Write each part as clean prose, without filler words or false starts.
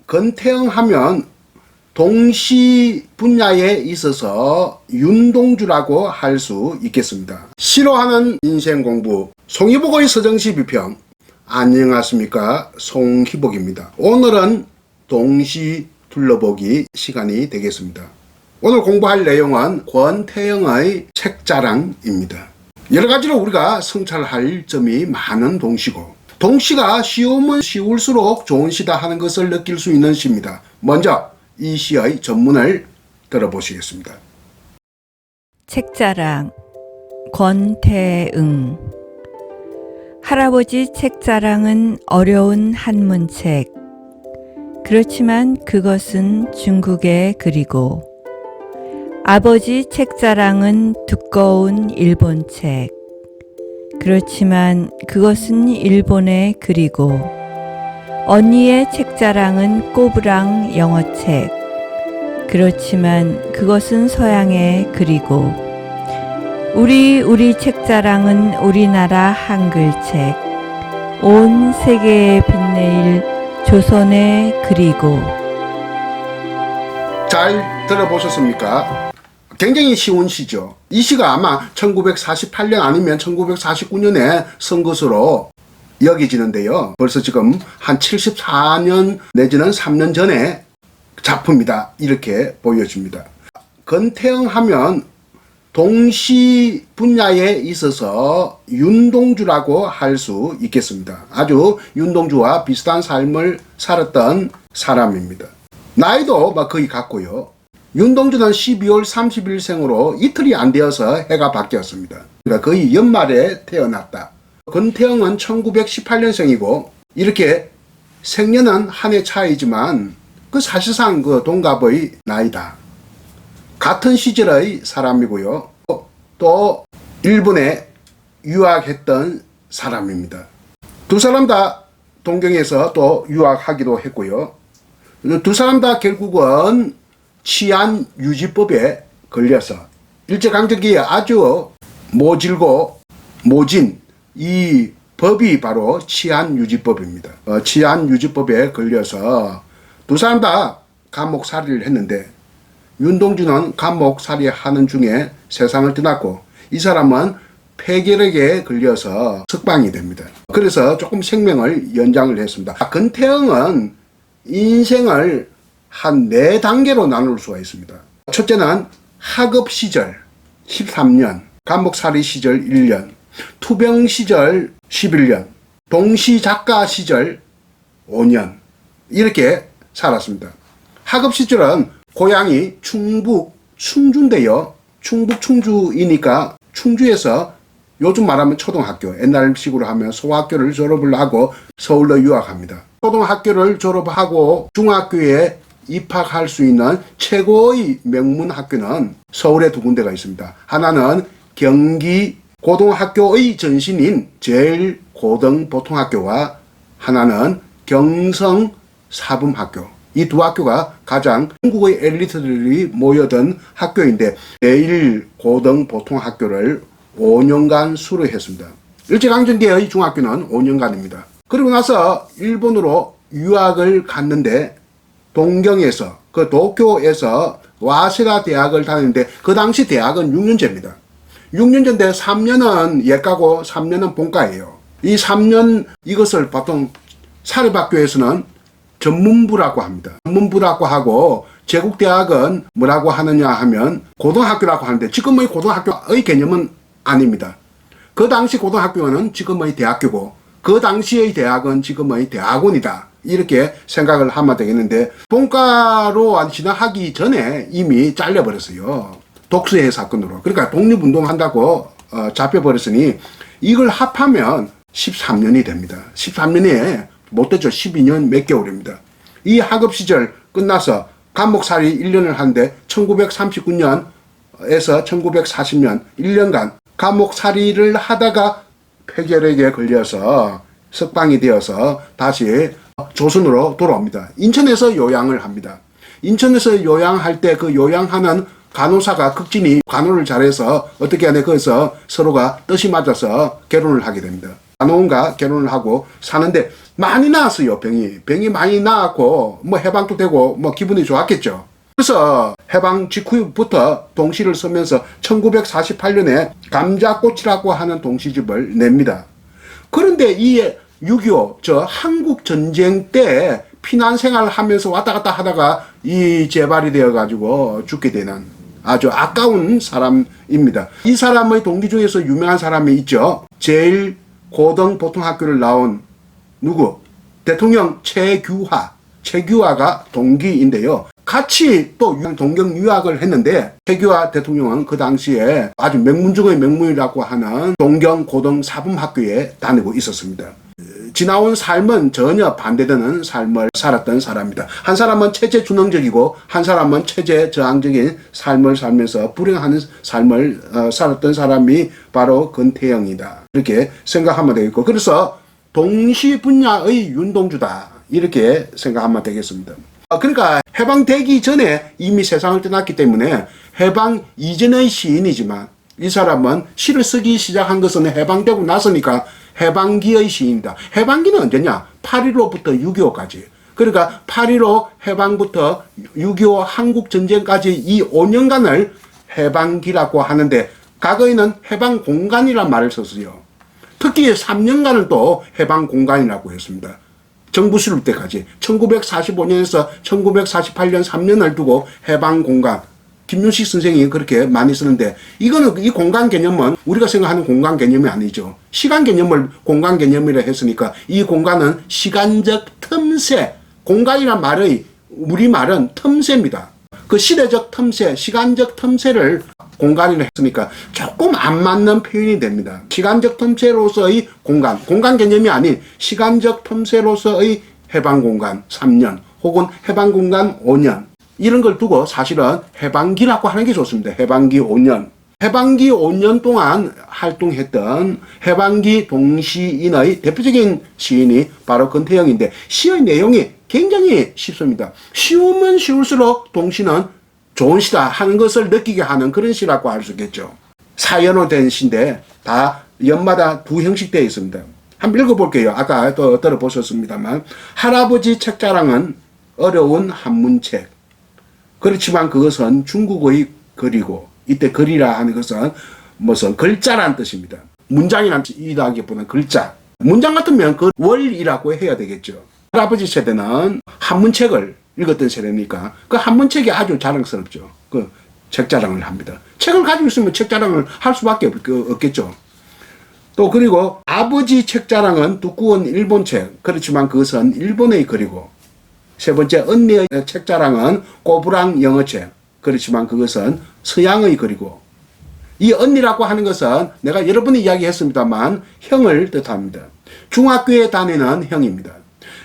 건태영 하면 동시 분야에 있어서 윤동주라고 할 수 있겠습니다. 싫어하는 인생 공부 송희복의 서정시 비평. 안녕하십니까, 송희복입니다. 오늘은 동시 둘러보기 시간이 되겠습니다. 오늘 공부할 내용은 권태영의 책자랑입니다. 여러가지로 우리가 성찰할 점이 많은 동시고, 동시가 쉬우면 쉬울수록 좋은 시다 하는 것을 느낄 수 있는 시입니다. 먼저 이 시의 전문을 들어보시겠습니다. 책자랑 권태응. 할아버지 책자랑은 어려운 한문책. 그렇지만 그것은 중국의 글이고, 아버지 책자랑은 두꺼운 일본책. 그렇지만 그것은 일본의 글이고, 언니의 책자랑은 꼬부랑 영어책. 그렇지만 그것은 서양의 글이고, 우리 책자랑은 우리나라 한글책. 온 세계에 빛내일 조선의 글이고. 잘 들어보셨습니까? 굉장히 쉬운 시죠. 이 시가 아마 1948년 아니면 1949년에 쓴 것으로 여겨지는데요. 벌써 지금 한 74년 내지는 3년 전의 작품이다, 이렇게 보여집니다. 건태영 하면 동시 분야에 있어서 윤동주라고 할 수 있겠습니다. 아주 윤동주와 비슷한 삶을 살았던 사람입니다. 나이도 거의 같고요. 윤동주는 12월 30일생으로 이틀이 안 되어서 해가 바뀌었습니다. 그러니까 거의 연말에 태어났다. 권태영은 1918년생이고 이렇게 생년은 한 해 차이지만 사실상 동갑의 나이다. 같은 시절의 사람이고요. 또 일본에 유학했던 사람입니다. 두 사람 다 동경에서 또 유학하기도 했고요. 두 사람 다 결국은 치안유지법에 걸려서 일제강점기에 아주 모질고 모진 이 법이 바로 치안유지법입니다. 치안유지법에 걸려서 두 사람 다 감옥살이를 했는데, 윤동주는 감옥살이 하는 중에 세상을 떠났고, 이 사람은 폐결핵에 걸려서 석방이 됩니다. 그래서 조금 생명을 연장을 했습니다. 건태영은 인생을 한 4단계로 나눌 수가 있습니다. 첫째는 학업 시절 13년, 감옥살이 시절 1년, 투병 시절 11년, 동시 작가 시절 5년, 이렇게 살았습니다. 학업 시절은 고향이 충북 충주인데요. 충북 충주이니까 충주에서 요즘 말하면 초등학교, 옛날식으로 하면 소학교를 졸업을 하고 서울로 유학합니다. 초등학교를 졸업하고 중학교에 입학할 수 있는 최고의 명문 학교는 서울에 두 군데가 있습니다. 하나는 경기 고등학교의 전신인 제일고등보통학교와 하나는 경성사범학교. 이 두 학교가 가장 한국의 엘리트들이 모여든 학교인데, 제일고등보통학교를 5년간 수료했습니다. 일제강점기의 중학교는 5년간입니다. 그리고 나서 일본으로 유학을 갔는데, 동경에서 도쿄에서 와세다 대학을 다녔는데, 그 당시 대학은 6년제입니다. 6년제인데 3년은 예과고 3년은 본과예요. 이 3년 이것을 보통 사립학교에서는 전문부라고 합니다. 전문부라고 하고, 제국대학은 뭐라고 하느냐 하면 고등학교라고 하는데, 지금의 고등학교의 개념은 아닙니다. 그 당시 고등학교는 지금의 대학교고, 그 당시의 대학은 지금의 대학원이다, 이렇게 생각을 하면 되겠는데, 본과로 진학하기 전에 이미 잘려버렸어요. 독수의 사건으로. 그러니까 독립운동한다고 잡혀버렸으니 이걸 합하면 13년이 됩니다. 13년에 못되죠. 12년 몇 개월입니다. 이 학업 시절 끝나서 감옥살이 1년을 하는데 1939년에서 1940년 1년간 감옥살이를 하다가 폐결핵에 걸려서 석방이 되어서 다시 조선으로 돌아옵니다. 인천에서 요양을 합니다. 인천에서 요양할 때 그 요양하는 간호사가 극진히 간호를 잘해서 어떻게 하냐, 거기서 서로가 뜻이 맞아서 결혼을 하게 됩니다. 간호원과 결혼을 하고 사는데, 많이 나왔어요. 병이 많이 나왔고 뭐 해방도 되고 뭐 기분이 좋았겠죠. 그래서 해방 직후부터 동시를 쓰면서 1948년에 감자꽃이라고 하는 동시집을 냅니다. 그런데 이 6.25 한국 전쟁 때 피난 생활을 하면서 왔다 갔다 하다가 이 재발이 되어 가지고 죽게 되는 아주 아까운 사람입니다. 이 사람의 동기 중에서 유명한 사람이 있죠. 제일 고등 보통학교를 나온 누구? 대통령 최규하가 동기인데요. 같이 또 동경 유학을 했는데 최규하 대통령은 그 당시에 아주 명문 중의 명문이라고 하는 동경 고등 사범학교에 다니고 있었습니다. 지나온 삶은 전혀 반대되는 삶을 살았던 사람입니다. 한 사람은 체제 준흥적이고 한 사람은 체제 저항적인 삶을 살면서 불행한 삶을 살았던 사람이 바로 권태영이다. 이렇게 생각하면 되겠고, 그래서 동시 분야의 윤동주다. 이렇게 생각하면 되겠습니다. 그러니까 해방되기 전에 이미 세상을 떠났기 때문에 해방 이전의 시인이지만 이 사람은 시를 쓰기 시작한 것은 해방되고 나서니까 해방기의 시인이다. 해방기는 언제냐? 8.15부터 6.25까지. 그러니까 8.15 해방부터 6.25 한국전쟁까지 이 5년간을 해방기라고 하는데 과거에는 해방공간이란 말을 썼어요. 특히 3년간은 또 해방공간이라고 했습니다. 정부 수립 때까지 1945년에서 1948년 3년을 두고 해방공간, 김윤식 선생이 그렇게 많이 쓰는데 이거는 이 공간 개념은 우리가 생각하는 공간 개념이 아니죠. 시간 개념을 공간 개념이라 했으니까 이 공간은 시간적 틈새, 공간이란 말의 우리말은 틈새입니다. 그 시대적 틈새, 시간적 틈새를 공간이라 했으니까 조금 안 맞는 표현이 됩니다. 시간적 틈새로서의 공간 개념이 아닌 시간적 틈새로서의 해방공간 3년 혹은 해방공간 5년 이런 걸 두고 사실은 해방기라고 하는 게 좋습니다. 해방기 5년. 해방기 5년 동안 활동했던 해방기 동시인의 대표적인 시인이 바로 권태영인데 시의 내용이 굉장히 쉽습니다. 쉬우면 쉬울수록 동시는 좋은 시다 하는 것을 느끼게 하는 그런 시라고 할 수 있겠죠. 사연으로 된 시인데 다 연마다 두 형식 되어 있습니다. 한번 읽어볼게요. 아까 또 들어보셨습니다만 할아버지 책자랑은 어려운 한문책. 그렇지만 그것은 중국의 글이고 이때 글이라 하는 것은 무슨 글자란 뜻입니다. 문장이란 뜻이라기보다는 글자. 문장 같으면 그 월이라고 해야 되겠죠. 할아버지 세대는 한문책을 읽었던 세대니까 그 한문책이 아주 자랑스럽죠. 그 책자랑을 합니다. 책을 가지고 있으면 책자랑을 할 수밖에 없겠죠. 또 그리고 아버지 책자랑은 두꺼운 일본책. 그렇지만 그것은 일본의 글이고 세 번째 언니의 책자랑은 꼬부랑 영어책. 그렇지만 그것은 서양의 글이고 이 언니라고 하는 것은 내가 여러 번 이야기했습니다만 형을 뜻합니다. 중학교에 다니는 형입니다.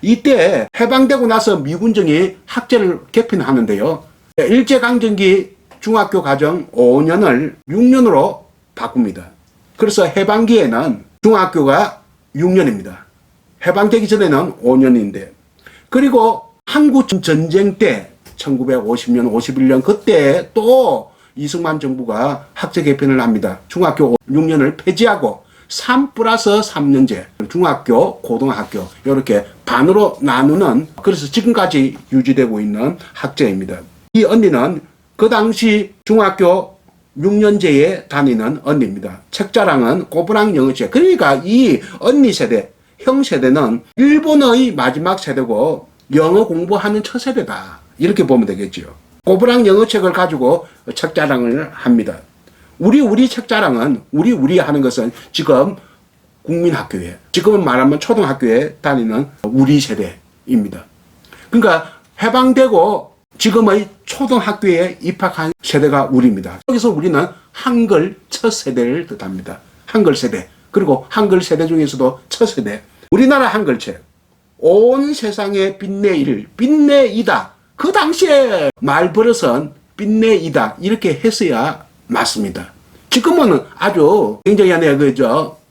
이때 해방되고 나서 미군정이 학제를 개편하는데요. 일제강점기 중학교 과정 5년을 6년으로 바꿉니다. 그래서 해방기에는 중학교가 6년입니다. 해방되기 전에는 5년인데 그리고 한국 전쟁 때 1950년, 51년 그때 또 이승만 정부가 학제 개편을 합니다. 중학교 6년을 폐지하고 3+3년제 중학교, 고등학교 이렇게 반으로 나누는 그래서 지금까지 유지되고 있는 학제입니다. 이 언니는 그 당시 중학교 6년제에 다니는 언니입니다. 책자랑은 꼬부랑 영어책. 그러니까 이 언니 세대, 형 세대는 일본의 마지막 세대고 영어 공부하는 첫 세대다. 이렇게 보면 되겠죠. 꼬부랑 영어책을 가지고 책자랑을 합니다. 우리 책자랑은 우리 하는 것은 지금 국민학교에 지금은 말하면 초등학교에 다니는 우리 세대입니다. 그러니까 해방되고 지금의 초등학교에 입학한 세대가 우리입니다. 여기서 우리는 한글 첫 세대를 뜻합니다. 한글 세대. 그리고 한글 세대 중에서도 첫 세대. 우리나라 한글책. 온 세상의 빛내이다. 그 당시에 말버릇은 빛내이다. 이렇게 했어야 맞습니다. 지금은 아주 굉장히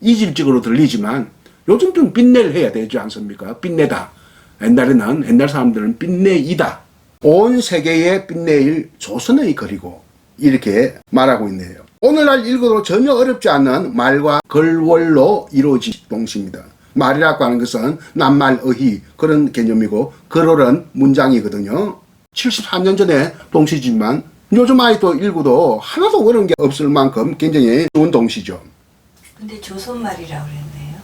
이질적으로 들리지만 요즘 좀 빛내를 해야 되지 않습니까? 빛내다. 옛날 사람들은 빛내이다. 온 세계에 빛내일 조선의 글이고 이렇게 말하고 있네요. 오늘날 읽어도 전혀 어렵지 않은 말과 글월로 이루어진 동시입니다. 말이라고 하는 것은 낱말, 어휘 그런 개념이고 글어른 문장이거든요. 74년 전에 동시지만 요즘 아이도 일구도 하나도 어려운 게 없을 만큼 굉장히 좋은 동시죠. 근데 조선말이라고 그랬네요.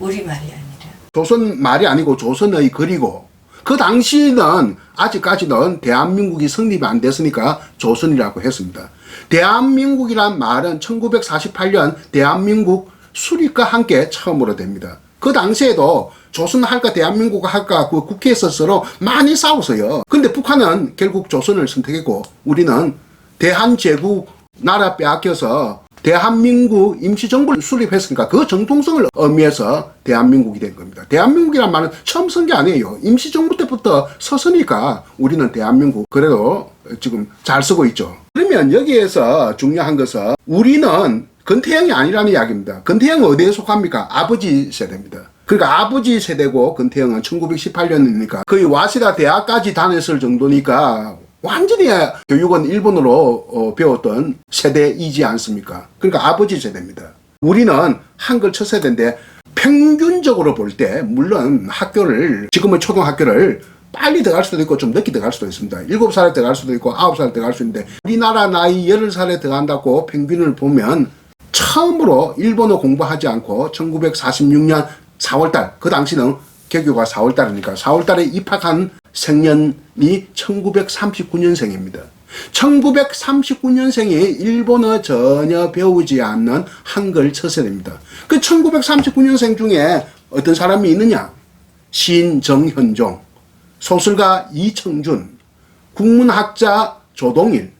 우리말이 아니라. 조선 말이 아니고 조선의 글이고 그 당시는 아직까지는 대한민국이 성립이 안 됐으니까 조선이라고 했습니다. 대한민국이란 말은 1948년 대한민국 수립과 함께 처음으로 됩니다. 그 당시에도 조선 할까 대한민국 할까 그 국회에서 서로 많이 싸웠어요. 근데 북한은 결국 조선을 선택했고 우리는 대한제국 나라 빼앗겨서 대한민국 임시정부를 수립했으니까 그 정통성을 의미해서 대한민국이 된 겁니다. 대한민국이란 말은 처음 쓴 게 아니에요. 임시정부 때부터 썼으니까 우리는 대한민국 그래도 지금 잘 쓰고 있죠. 그러면 여기에서 중요한 것은 우리는 건태형이 아니라는 이야기입니다. 건태형은 어디에 속합니까? 아버지 세대입니다. 그러니까 아버지 세대고 건태형은 1918년이니까 거의 와세다 대학까지 다녔을 정도니까 완전히 교육은 일본어로 배웠던 세대이지 않습니까? 그러니까 아버지 세대입니다. 우리는 한글 첫 세대인데 평균적으로 볼 때 물론 학교를 지금은 초등학교를 빨리 들어갈 수도 있고 좀 늦게 들어갈 수도 있습니다. 7살에 들어갈 수도 있고 9살에 들어갈 수 있는데 우리나라 나이 10살에 들어간다고 평균을 보면 처음으로 일본어 공부하지 않고 1946년 4월달 그 당시는 개교가 4월달이니까 4월달에 입학한 생년이 1939년생입니다. 1939년생이 일본어 전혀 배우지 않는 한글 첫 세대입니다. 그 1939년생 중에 어떤 사람이 있느냐? 시인 정현종, 소설가 이청준, 국문학자 조동일,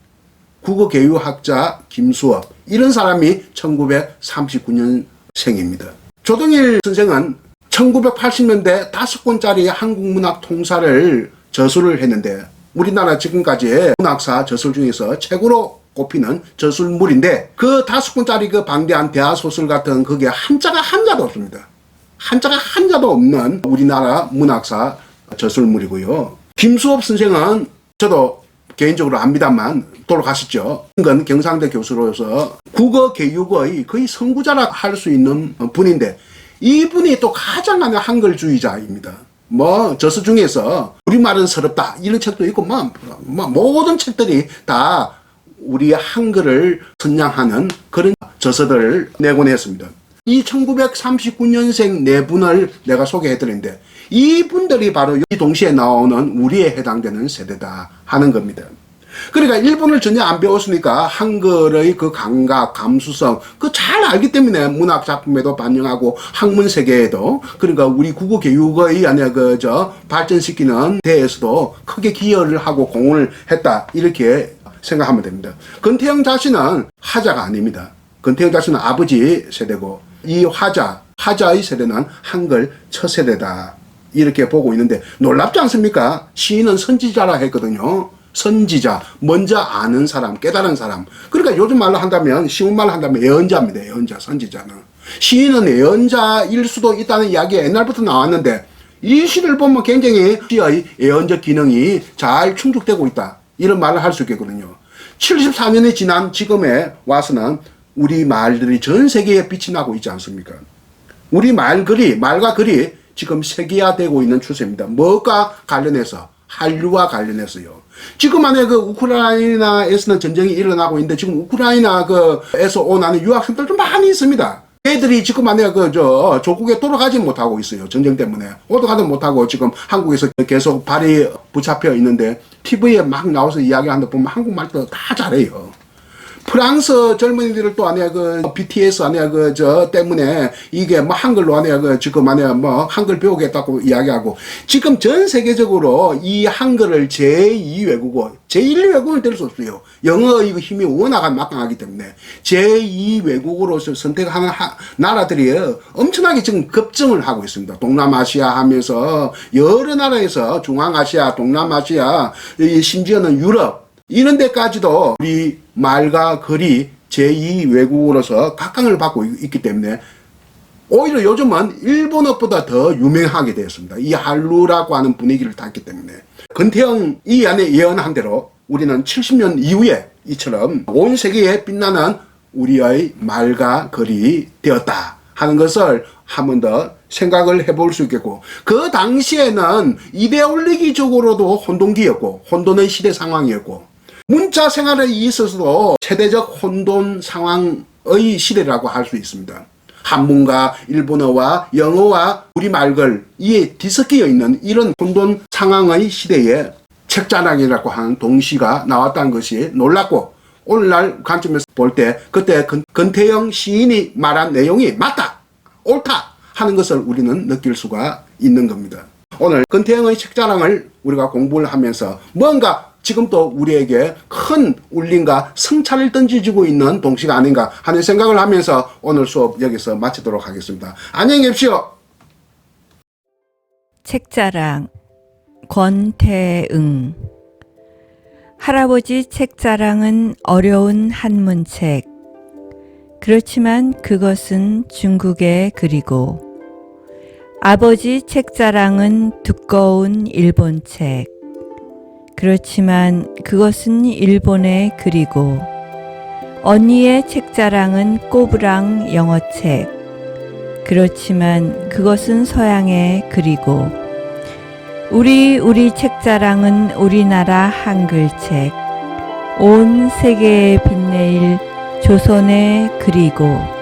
국어교육학자 김수업 이런 사람이 1939년생입니다. 조동일 선생은 1980년대 5권짜리 한국문학 통사를 저술을 했는데 우리나라 지금까지 문학사 저술 중에서 최고로 꼽히는 저술물인데 그 5권짜리 그 방대한 대하소설 같은 그게 한자가 한자도 없습니다. 한자가 한자도 없는 우리나라 문학사 저술물이고요. 김수업 선생은 저도 개인적으로 압니다만 돌아가셨죠. 인근 경상대 교수로서 국어교육의 거의 선구자라 할 수 있는 분인데 이분이 또 가장 많은 한글주의자입니다. 저서 중에서 우리말은 서럽다 이런 책도 있고 모든 책들이 다 우리 한글을 선양하는 그런 저서들을 내곤 했습니다. 이 1939년생 네 분을 내가 소개해드렸는데 이분들이 바로 이 동시에 나오는 우리에 해당되는 세대다 하는 겁니다. 그러니까 일본을 전혀 안 배웠으니까 한글의 그 감각, 감수성 그 잘 알기 때문에 문학 작품에도 반영하고 학문 세계에도 그러니까 우리 국어 교육의 발전시키는 데에서도 크게 기여를 하고 공헌을 했다 이렇게 생각하면 됩니다. 건태형 자신은 하자가 아닙니다. 건태형 자신은 아버지 세대고 이 화자의 세대는 한글 첫 세대다 이렇게 보고 있는데 놀랍지 않습니까? 시인은 선지자라 했거든요. 선지자, 먼저 아는 사람, 깨달은 사람. 그러니까 요즘 말로 한다면, 쉬운 말로 한다면 예언자입니다. 예언자, 선지자는. 시인은 예언자일 수도 있다는 이야기가 옛날부터 나왔는데 이 시를 보면 굉장히 시의 예언적 기능이 잘 충족되고 있다. 이런 말을 할 수 있겠거든요. 74년이 지난 지금에 와서는 우리 말들이 전 세계에 빛이 나고 있지 않습니까? 우리 말과 글이 지금 세계화되고 있는 추세입니다. 뭐가 관련해서? 한류와 관련해서요. 지금 안에 그 우크라이나에서는 전쟁이 일어나고 있는데 지금 우크라이나에서 오는 유학생들도 많이 있습니다. 애들이 지금 안에 조국에 돌아가지 못하고 있어요. 전쟁 때문에. 오도가도 못하고 지금 한국에서 계속 발이 붙잡혀 있는데 TV에 막 나와서 이야기하는 거 보면 한국말도 다 잘해요. 프랑스 젊은이들을 또 BTS 때문에 이게 한글로 지금 한글 배우겠다고 이야기하고 지금 전 세계적으로 이 한글을 제2 외국어, 제1 외국어는 될 수 없어요. 영어의 힘이 워낙 막강하기 때문에 제2 외국어로 선택하는 나라들이 엄청나게 지금 급증을 하고 있습니다. 동남아시아 하면서 여러 나라에서 중앙아시아, 동남아시아, 심지어는 유럽 이런 데까지도 우리 말과 글이 제2 외국어로서 각광을 받고 있기 때문에 오히려 요즘은 일본어보다 더 유명하게 되었습니다. 이 한류라고 하는 분위기를 탔기 때문에. 건태형 이 안에 예언한 대로 우리는 70년 이후에 이처럼 온 세계에 빛나는 우리의 말과 글이 되었다 하는 것을 한 번 더 생각을 해볼 수 있겠고, 그 당시에는 이데올로기적으로도 혼돈기였고 혼돈의 시대 상황이었고, 문자 생활에 있어서도 세대적 혼돈 상황의 시대라고 할 수 있습니다. 한문과 일본어와 영어와 우리말കൾ 이에 뒤섞여 있는 이런 혼돈 상황의 시대에 책자랑이라고 하는 동시가 나왔다는 것이 놀랍고, 오늘날 관점에서 볼 때 그때 건태영 시인이 말한 내용이 맞다, 옳다 하는 것을 우리는 느낄 수가 있는 겁니다. 오늘 건태영의 책자랑을 우리가 공부를 하면서 뭔가 지금도 우리에게 큰 울림과 성찰을 던져주고 있는 동시가 아닌가 하는 생각을 하면서 오늘 수업 여기서 마치도록 하겠습니다. 안녕히 계십시오. 책자랑 권태응. 할아버지 책자랑은 어려운 한문책. 그렇지만 그것은 중국의 글이고, 아버지 책자랑은 두꺼운 일본책. 그렇지만 그것은 일본의 글이고, 언니의 책자랑은 꼬부랑 영어책. 그렇지만 그것은 서양의 글이고, 우리 책자랑은 우리나라 한글책. 온 세계에 빛내일 조선의 글이고,